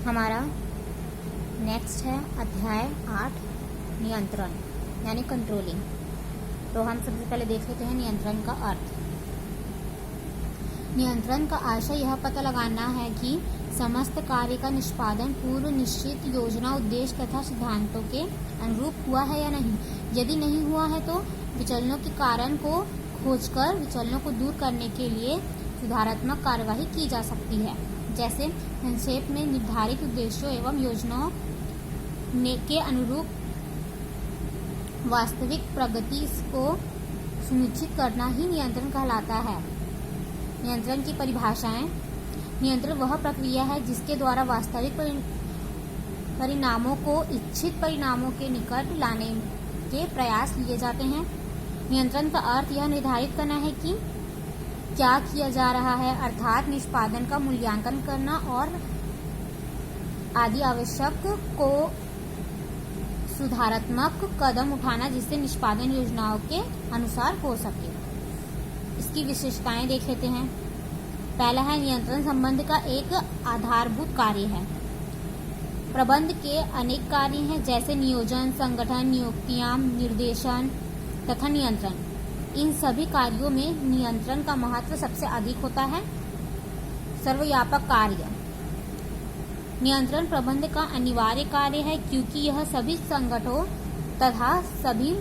हमारा नेक्स्ट है अध्याय 8 नियंत्रण यानी कंट्रोलिंग। तो हम सबसे पहले देख लेते हैं नियंत्रण का अर्थ। नियंत्रण का आशय यह पता लगाना है कि समस्त कार्य का निष्पादन पूर्व निश्चित योजना, उद्देश्य तथा सिद्धांतों के अनुरूप हुआ है या नहीं। यदि नहीं हुआ है तो विचलनों के कारण को खोजकर विचलनों को दूर करने के लिए सुधारात्मक कार्यवाही की जा सकती है। जैसे संक्षेप में निर्धारित उद्देश्यों एवं योजनाओं के अनुरूप वास्तविक प्रगति को सुनिश्चित करना ही नियंत्रण कहलाता है। नियंत्रण की परिभाषाएं। नियंत्रण वह प्रक्रिया है जिसके द्वारा वास्तविक परिणामों को इच्छित परिणामों के निकट लाने के प्रयास लिए जाते हैं। नियंत्रण का अर्थ यह निर्धारित करना है कि क्या किया जा रहा है, अर्थात निष्पादन का मूल्यांकन करना और आदि आवश्यक को सुधारात्मक कदम उठाना जिससे निष्पादन योजनाओं के अनुसार हो सके। इसकी विशेषताएं देख लेते हैं। पहला है नियंत्रण संबंध का एक आधारभूत कार्य है। प्रबंध के अनेक कार्य हैं जैसे नियोजन, संगठन, नियुक्तियां, निर्देशन तथा नियंत्रण। इन सभी कार्यों में नियंत्रण का महत्व सबसे अधिक होता है। सर्वव्यापक कार्य। नियंत्रण प्रबंध का अनिवार्य कार्य है क्योंकि यह सभी संगठनों तथा सभी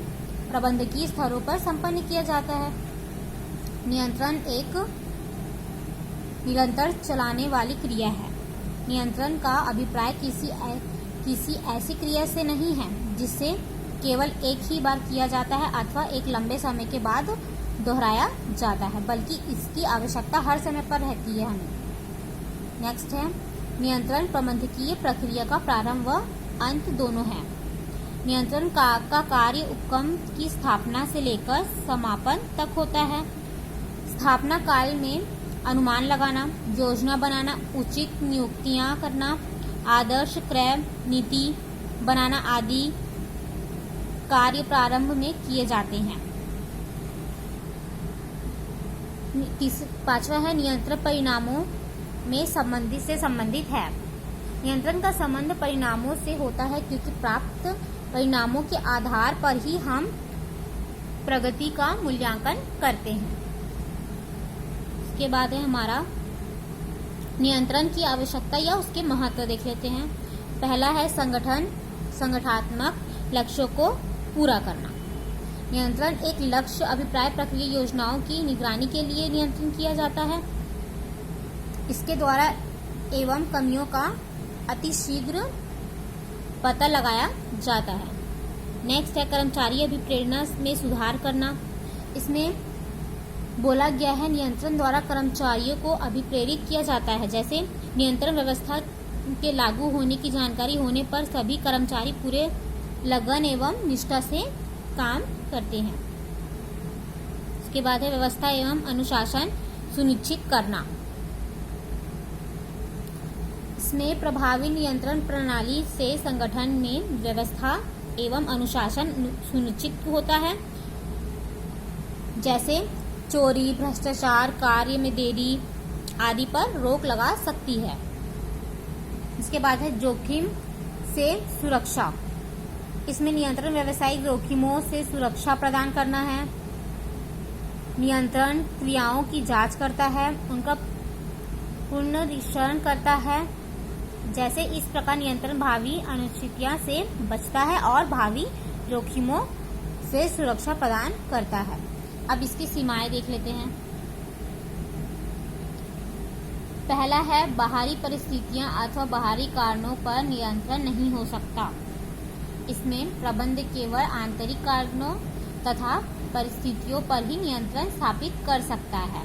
प्रबंधकीय स्तरों पर संपन्न किया जाता है। नियंत्रण एक निरंतर चलाने वाली क्रिया है। नियंत्रण का अभिप्राय किसी ऐसी क्रिया से नहीं है जिसे केवल एक ही बार किया जाता है अथवा एक लंबे समय के बाद दोहराया जाता है, बल्कि इसकी आवश्यकता हर समय पर रहती है हमें। नेक्स्ट है नियंत्रण प्रबंधकीय प्रक्रिया का प्रारंभ व अंत दोनों है। नियंत्रण का कार्य उपक्रम की स्थापना से लेकर समापन तक होता है। स्थापना काल में अनुमान लगाना, योजना बनाना, उचित नियुक्तियां करना, आदर्श क्रय नीति बनाना आदि कार्य प्रारंभ में किए जाते हैं। पांचवा है नियंत्रण परिणामों में संबंधित है। नियंत्रण का संबंध परिणामों से होता है क्योंकि प्राप्त परिणामों के आधार पर ही हम प्रगति का मूल्यांकन करते हैं। इसके बाद है हमारा नियंत्रण की आवश्यकता या उसके महत्व देख लेते हैं। पहला है संगठनात्मक लक्ष्यों को पूरा करना। नियंत्रण एक लक्ष्य, अभिप्राय, प्रक्रिया, योजनाओं की निगरानी के लिए नियंत्रण किया जाता है। इसके द्वारा एवं कमियों का अतिशीघ्र पता लगाया जाता है। नेक्स्ट है कर्मचारी अभिप्रेरणा में सुधार करना। इसमें बोला गया है नियंत्रण द्वारा कर्मचारियों को अभिप्रेरित किया जाता है। जैसे नियंत्रण व्यवस्था के लागू होने की जानकारी होने पर सभी कर्मचारी पूरे लगन एवं निष्ठा से काम करते हैं। इसके बाद है व्यवस्था एवं अनुशासन सुनिश्चित करना। इसमें प्रभावी नियंत्रण प्रणाली से संगठन में व्यवस्था एवं अनुशासन सुनिश्चित होता है। जैसे चोरी, भ्रष्टाचार, कार्य में देरी आदि पर रोक लगा सकती है। इसके बाद है जोखिम से सुरक्षा। इसमें नियंत्रण व्यावसायिक जोखिमों से सुरक्षा प्रदान करना है। नियंत्रण क्रियाओं की जांच करता है, उनका पुनरीक्षण करता है। जैसे इस प्रकार नियंत्रण भावी अनिश्चितता से बचता है और भावी जोखिमों से सुरक्षा प्रदान करता है। अब इसकी सीमाएं देख लेते हैं। पहला है बाहरी परिस्थितियां अथवा बाहरी कारणों पर नियंत्रण नहीं हो सकता। इसमें प्रबंध केवल आंतरिक कारणों तथा परिस्थितियों पर ही नियंत्रण स्थापित कर सकता है।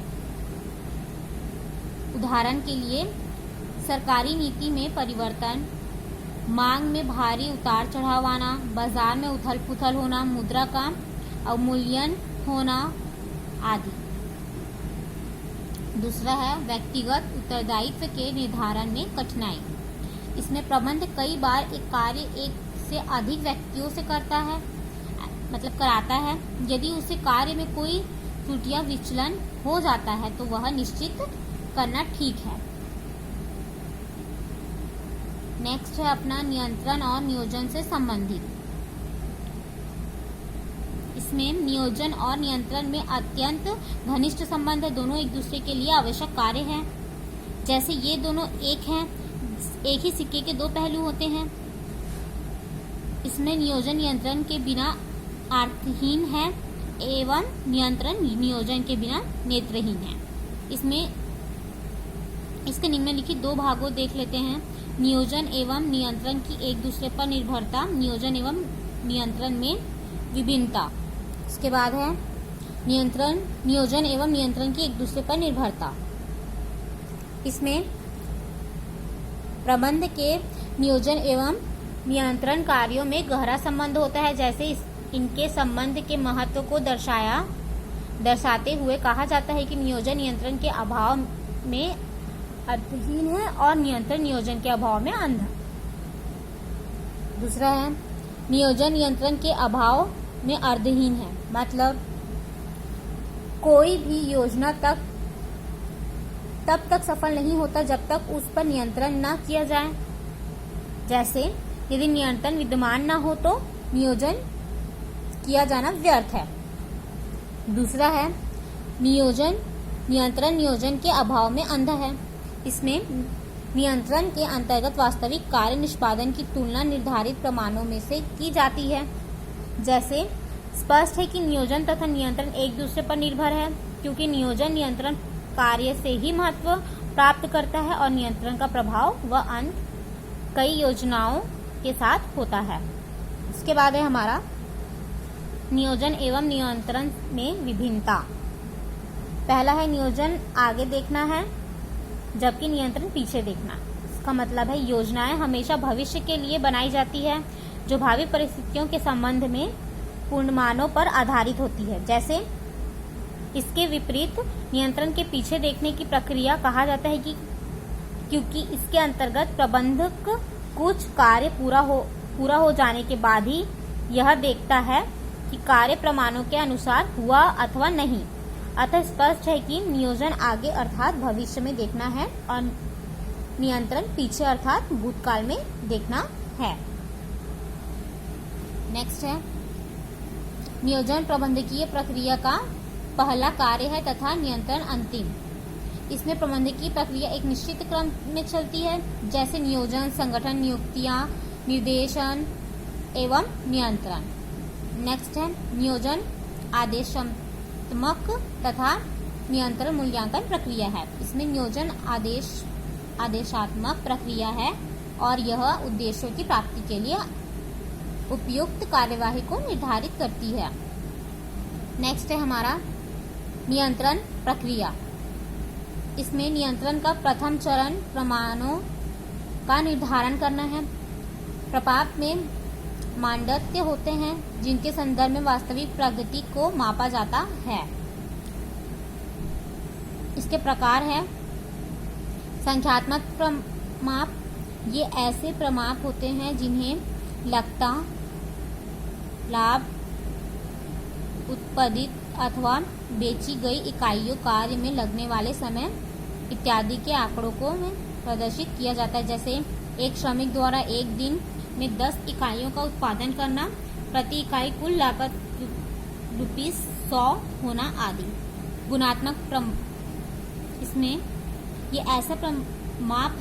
उदाहरण के लिए सरकारी नीति में परिवर्तन, मांग में भारी उतार चढ़ाव आना, बाजार में उथल पुथल होना, मुद्रा का अवमूल्यन होना आदि। दूसरा है व्यक्तिगत उत्तरदायित्व के निर्धारण में कठिनाई। इसमें प्रबंध कई बार एक कार्य एक से अधिक व्यक्तियों से कराता है। यदि उसे कार्य में कोई त्रुटियां विचलन हो जाता है तो वह निश्चित करना ठीक है। नेक्स्ट है अपना नियंत्रण और नियोजन से संबंधित। इसमें नियोजन और नियंत्रण में अत्यंत घनिष्ठ संबंध है, दोनों एक दूसरे के लिए आवश्यक कार्य हैं। जैसे ये दोनों एक ही सिक्के के दो पहलू होते हैं। इसमें नियोजन नियंत्रण के बिना अर्थहीन है एवं नियंत्रण नियोजन के बिना नेत्रहीन है। इसमें इसके निम्नलिखित दो भागों देख लेते हैं। नियोजन एवं नियंत्रण की एक दूसरे पर निर्भरता, नियोजन एवं नियंत्रण में विभिन्नता। इसके बाद है नियोजन एवं नियंत्रण की एक दूसरे पर निर्भरता। इसमें प्रबंध के नियोजन एवं नियंत्रण कार्यों में गहरा संबंध होता है। जैसे इनके संबंध के महत्व को दर्शाते हुए कहा जाता है कि नियोजन नियंत्रण के अभाव में अर्थहीन है और नियंत्रण नियोजन के अभाव में अंधा। दूसरा है नियोजन नियंत्रण के अभाव में अर्धहीन है, मतलब कोई भी योजना तब तक सफल नहीं होता जब तक उस पर नियंत्रण न किया जाए। जैसे यदि नियंत्रण विद्यमान न हो तो नियोजन किया जाना व्यर्थ है। दूसरा है नियंत्रण नियोजन के अभाव में अंधा है। इसमें नियंत्रण के अंतर्गत वास्तविक कार्य निष्पादन की तुलना निर्धारित प्रमाणों में से की जाती है। जैसे स्पष्ट है कि नियोजन तथा नियंत्रण एक दूसरे पर निर्भर है, क्योंकि नियोजन नियंत्रण कार्य से ही महत्व प्राप्त करता है और नियंत्रण का प्रभाव व अंत कई योजनाओं के साथ होता है। इसके बाद है हमारा नियोजन एवं नियंत्रण में विभिन्नता। पहला है नियोजन आगे देखना है जबकि नियंत्रण पीछे देखना। इसका मतलब है योजनाएं हमेशा भविष्य के लिए बनाई जाती है जो भावी परिस्थितियों के संबंध में पूर्वानुमानों पर आधारित होती है। जैसे इसके विपरीत नियंत्रण के पीछे देखने की प्रक्रिया कहा जाता है क्योंकि इसके अंतर्गत प्रबंधक कुछ कार्य पूरा हो जाने के बाद ही यह देखता है कि कार्य प्रमाणों के अनुसार हुआ अथवा नहीं। अतः स्पष्ट है कि नियोजन आगे अर्थात भविष्य में देखना है और नियंत्रण पीछे अर्थात भूतकाल में देखना है। नेक्स्ट है नियोजन प्रबंधकीय प्रक्रिया का पहला कार्य है तथा नियंत्रण अंतिम। इसमें प्रबंधकीय प्रक्रिया एक निश्चित क्रम में चलती है, जैसे नियोजन, संगठन, नियुक्तियां, निर्देशन एवं नियंत्रण। नेक्स्ट है नियोजन आदेशात्मक तथा नियंत्रण मूल्यांकन प्रक्रिया है। इसमें नियोजन आदेशात्मक प्रक्रिया है और यह उद्देश्यों की प्राप्ति के लिए उपयुक्त कार्यवाही को निर्धारित करती है। नेक्स्ट है हमारा नियंत्रण प्रक्रिया। इसमें नियंत्रण का प्रथम चरण प्रमाणों का निर्धारण करना है। प्रपात में मानदंड होते हैं जिनके संदर्भ में वास्तविक प्रगति को मापा जाता है। इसके प्रकार है संख्यात्मक प्रमाप। ये ऐसे प्रमाप होते हैं जिन्हें लगता, लाभ, उत्पादित अथवा बेची गई इकाइयों, कार्य में लगने वाले समय इत्यादि के आंकड़ों को प्रदर्शित किया जाता है। जैसे एक श्रमिक द्वारा एक दिन में 10 इकाइयों का उत्पादन करना, प्रति इकाई कुल लागत ₹100 होना आदि। गुणात्मक इसमें ये ऐसा प्रमाप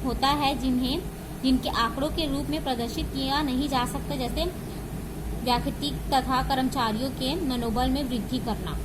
होता है जिनके आंकड़ों के रूप में प्रदर्शित किया नहीं जा सकता, जैसे व्यक्ति तथा कर्मचारियों के मनोबल में वृद्धि करना।